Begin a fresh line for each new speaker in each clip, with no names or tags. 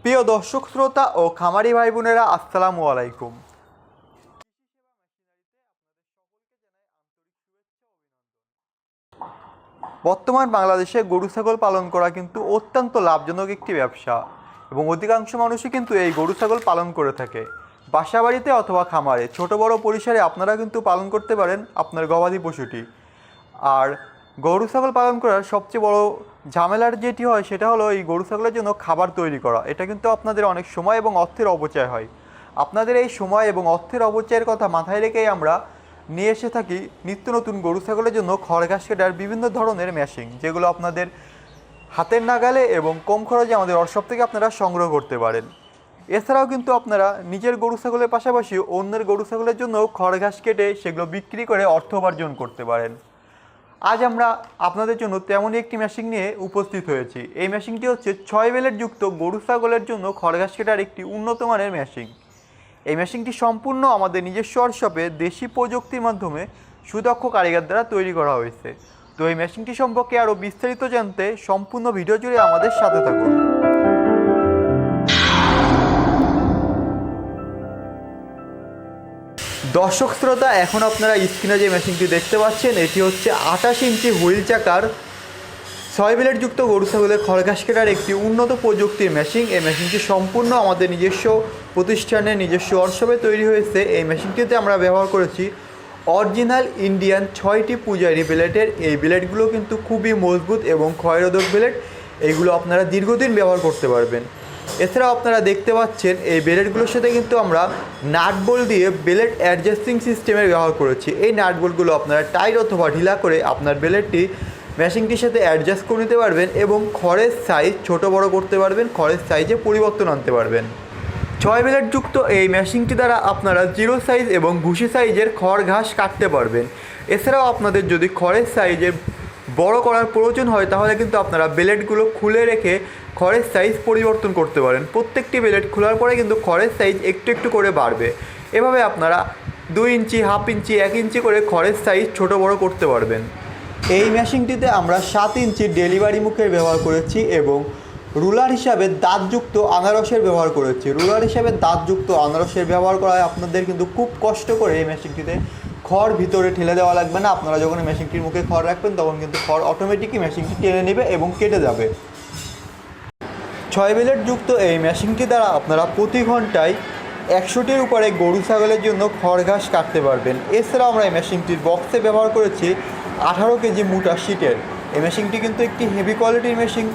প্রিয় দর্শক শ্রোতা ও খামারি ভাই বোনেরা, আসসালামু আলাইকুম। বর্তমান বাংলাদেশে গরু ছাগল পালন করা কিন্তু অত্যন্ত লাভজনক একটি ব্যবসা এবং অধিকাংশ মানুষই কিন্তু এই গরু ছাগল পালন করে থাকে। বাসাবাড়িতে অথবা খামারে ছোট বড় পরিসরে আপনারা কিন্তু পালন করতে পারেন আপনার গবাদি পশুটি। আর গরু ছাগল পালন করার সবচেয়ে বড় ঝামেলার যেটি হয় সেটা হলো এই গরু ছাগলের জন্য খাবার তৈরি করা। এটা কিন্তু আপনাদের অনেক সময় এবং অর্থের অপচয় হয়। আপনাদের এই সময় এবং অর্থের অপচয়ের কথা মাথায় রেখেই আমরা নিয়ে এসে থাকি নিত্য নতুন গরু ছাগলের জন্য খড় ঘাস কাটার বিভিন্ন ধরনের মেশিন, যেগুলো আপনাদের হাতের নাগালে এবং কম খরচে আমাদের ওয়ার্কশপ থেকে আপনারা সংগ্রহ করতে পারেন। এছাড়াও কিন্তু আপনারা নিজের গরু ছাগলের পাশাপাশি অন্যের গরু ছাগলের জন্য খড় ঘাস কেটে সেগুলো বিক্রি করে অর্থ উপার্জন করতে পারেন। আজ আমরা আপনাদের জন্য তেমনই একটি মেশিন নিয়ে উপস্থিত হয়েছি। এই মেশিনটি হচ্ছে 6 বেলেট যুক্ত গরু ছাগলের জন্য খড় ঘাস কাটার একটি উন্নত মানের মেশিন। এই মেশিনটি সম্পূর্ণ আমাদের নিজস্ব ওয়ার্কশপে দেশি প্রযুক্তির মাধ্যমে সুদক্ষ কারিগর দ্বারা তৈরি করা হয়েছে। তো এই মেশিনটি সম্পর্কে আরও বিস্তারিত জানতে সম্পূর্ণ ভিডিও জুড়ে আমাদের সাথে থাকুন। দর্শক শ্রোতা, এখন আপনারা স্ক্রিনে যে মেশিনটি দেখতে পাচ্ছেন এটি হচ্ছে 28 ইঞ্চি হুইল চাকার 6 বেলেট যুক্ত গরু ছাগলের খড় ঘাস কাটার একটি উন্নত প্রযুক্তির মেশিন। এই মেশিনটি সম্পূর্ণ আমাদের নিজস্ব প্রতিষ্ঠানের নিজস্ব ওয়ার্কশপে তৈরি হয়েছে। এই মেশিনটিতে আমরা ব্যবহার করেছি অরিজিনাল ইন্ডিয়ান 6টি পূজারি ব্লেডের। এই ব্লেডগুলো কিন্তু খুবই মজবুত এবং ক্ষয়রোধক ব্লেড। এইগুলো আপনারা দীর্ঘদিন ব্যবহার করতে পারবেন। এছাড়াও আপনারা দেখতে পাচ্ছেন এই ব্লেডগুলোর সাথে কিন্তু আমরা নাট বোল্ট দিয়ে ব্লেড অ্যাডজাস্টিং সিস্টেমের ব্যবহার করেছি। এই নাট বোল্টগুলো আপনারা টাইট অথবা ঢিলা করে আপনার ব্লেডটি মেশিনটির সাথে অ্যাডজাস্ট করে নিতে পারবেন এবং খড়ের সাইজ ছোট বড় করতে পারবেন, খড়ের সাইজে পরিবর্তন আনতে পারবেন। 6 বেলেট যুক্ত এই মেশিনটি দ্বারা আপনারা 0 সাইজ এবং ভুসি সাইজের খড় ঘাস কাটতে পারবেন। এছাড়াও আপনাদের যদি খড়ের সাইজে বড় করার প্রয়োজন হয় তাহলে কিন্তু আপনারা ব্লেডগুলো খুলে রেখে খড়ের সাইজ পরিবর্তন করতে পারেন। প্রত্যেকটি ব্লেড খোলার পরে কিন্তু খড়ের সাইজ একটু একটু করে বাড়বে। এভাবে আপনারা 2 ইঞ্চি, হাফ ইঞ্চি, 1 ইঞ্চি করে খড়ের সাইজ ছোট বড় করতে পারবেন। এই মেশিনটিতে আমরা 7 ইঞ্চি ডেলিভারি মুখের ব্যবহার করেছি এবং রুলার হিসাবে দাঁতযুক্ত আনারসের ব্যবহার করেছি। রুলার হিসাবে দাঁতযুক্ত আনারসের ব্যবহার করায় আপনাদের কিন্তু খুব কষ্ট করে এই মেশিনটিতে খড় ভিতরে ঠেলে দেওয়া লাগবে না। আপনারা যখন মেশিনটির মুখে খড় রাখবেন তখন কিন্তু খড় অটোমেটিকই মেশিনটি টেনে নেবে এবং কেটে যাবে। 6 বেলেট যুক্ত এই মেশিনটি দ্বারা আপনারা প্রতি ঘন্টায় 100টির উপরে গরু ছাগলের জন্য খড় ঘাস কাটতে পারবেন। এছাড়াও আমরা এই মেশিনটির বক্সে ব্যবহার করেছি 18 কেজি মোটা শিটের। এই মেশিনটি কিন্তু একটি হেভি কোয়ালিটির মেশিন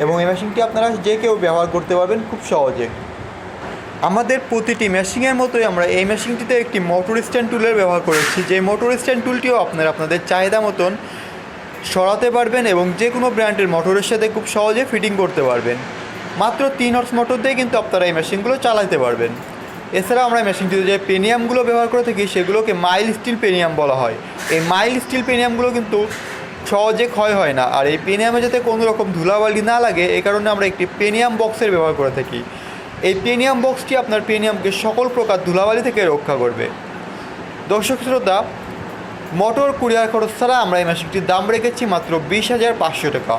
এবং এই মেশিনটি আপনারা যে কেউ ব্যবহার করতে পারবেন খুব সহজে। আমাদের প্রতিটি মেশিনের মতোই আমরা এই মেশিনটিতে একটি মোটর স্ট্যান্ড টুলের ব্যবহার করেছি। যে মোটর স্ট্যান্ড টুলটিও আপনারা আপনাদের চাহিদা মতন সরাতে পারবেন এবং যে কোনো ব্র্যান্ডের মোটরের সাথে খুব সহজে ফিটিং করতে পারবেন। মাত্র 3 হর্স মোটর দিয়ে কিন্তু আপনারা এই মেশিনগুলো চালাতে পারবেন। এছাড়া আমরা মেশিনটিতে যে পেনিয়ামগুলো ব্যবহার করে থাকি সেগুলোকে মাইল স্টিল পেনিয়াম বলা হয়। এই মাইল স্টিল পেনিয়ামগুলো কিন্তু সহজে ক্ষয় হয় না, আর এই পেনিয়ামে যাতে কোনো রকম ধুলাবালি না লাগে এই কারণে আমরা একটি পেনিয়াম বক্সের ব্যবহার করে থাকি। এই পেনিয়াম বক্সটি আপনার পেনিয়ামকে সকল প্রকার ধুলাবালি থেকে রক্ষা করবে। দর্শক শ্রোতা, মোটর কুরিয়ার খরচ ছাড়া আমরা এই মেশিনটির দাম রেখেছি মাত্র 20,500 টাকা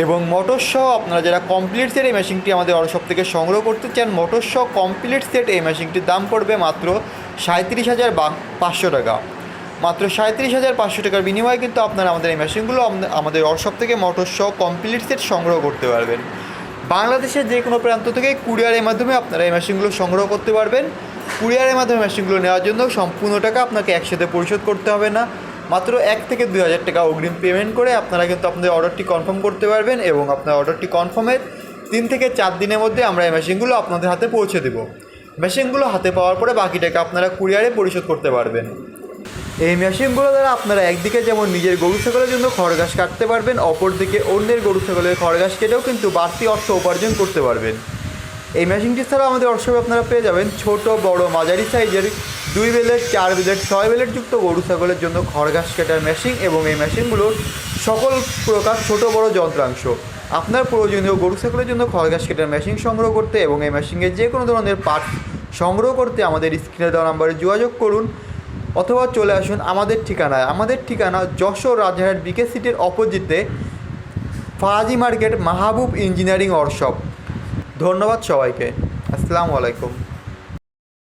এবং মোটর সহ আপনারা যারা কমপ্লিট সেট এই মেশিনটি আমাদের ওয়ার্কশপ থেকে সংগ্রহ করতে চান, মোটর সহ কমপ্লিট সেট এই মেশিনটির দাম পড়বে মাত্র 37,500 টাকা। মাত্র 37,500 টাকার বিনিময়ে কিন্তু আপনারা আমাদের এই মেশিনগুলো আমাদের ওয়ার্কশপ থেকে মোটর সহ কমপ্লিট সেট সংগ্রহ করতে পারবেন। বাংলাদেশের যে কোনো প্রান্ত থেকে কুরিয়ারের মাধ্যমে আপনারা এই মেশিনগুলো সংগ্রহ করতে পারবেন। কুরিয়ারের মাধ্যমে মেশিনগুলো নেওয়ার জন্য সম্পূর্ণ টাকা আপনাকে একসাথে পরিশোধ করতে হবে না। মাত্র 1 থেকে 2,000 টাকা অগ্রিম পেমেন্ট করে আপনারা কিন্তু আপনাদের অর্ডারটি কনফার্ম করতে পারবেন এবং আপনার অর্ডারটি কনফার্মের 3 থেকে 4 দিনের মধ্যে আমরা এই মেশিনগুলো আপনাদের হাতে পৌঁছে দেব। মেশিনগুলো হাতে পাওয়ার পরে বাকি টাকা আপনারা কুরিয়ারে পরিশোধ করতে পারবেন। এই মেশিনগুলো দ্বারা আপনারা একদিকে যেমন নিজের গরু ছাগলের জন্য খড় ঘাস কাটতে পারবেন, অপরদিকে অন্যের গরু ছাগলের খড় ঘাস কেটেও কিন্তু বাড়তি অর্থ উপার্জন করতে পারবেন। এই মেশিনটি ছাড়াও আমাদের ওয়ার্কশপে আপনারা পেয়ে যাবেন ছোট বড় মাঝারি সাইজের 2 বেলেট, 4 বেলেট, 6 বেলেট যুক্ত গরু ছাগলের জন্য খড় ঘাস কাটার মেশিন এবং এই মেশিনগুলোর সকল প্রকার ছোট বড় যন্ত্রাংশ। আপনার প্রয়োজনীয় গরু ছাগলের জন্য খড় ঘাস কাটার মেশিন সংগ্রহ করতে এবং এই মেশিনের যে কোনো ধরনের পার্টস সংগ্রহ করতে আমাদের স্ক্রিনে দেওয়া নাম্বারে যোগাযোগ করুন অথবা চলে আসুন আমাদের ঠিকানায়। আমাদের ঠিকানা যশোর রাজারহাট বিকে সিটির অপোজিটে ফারাজি মার্কেট, মাহবুব ইঞ্জিনিয়ারিং ওয়ার্কশপ। ধন্যবাদ সবাইকে। আসসালামু আলাইকুম।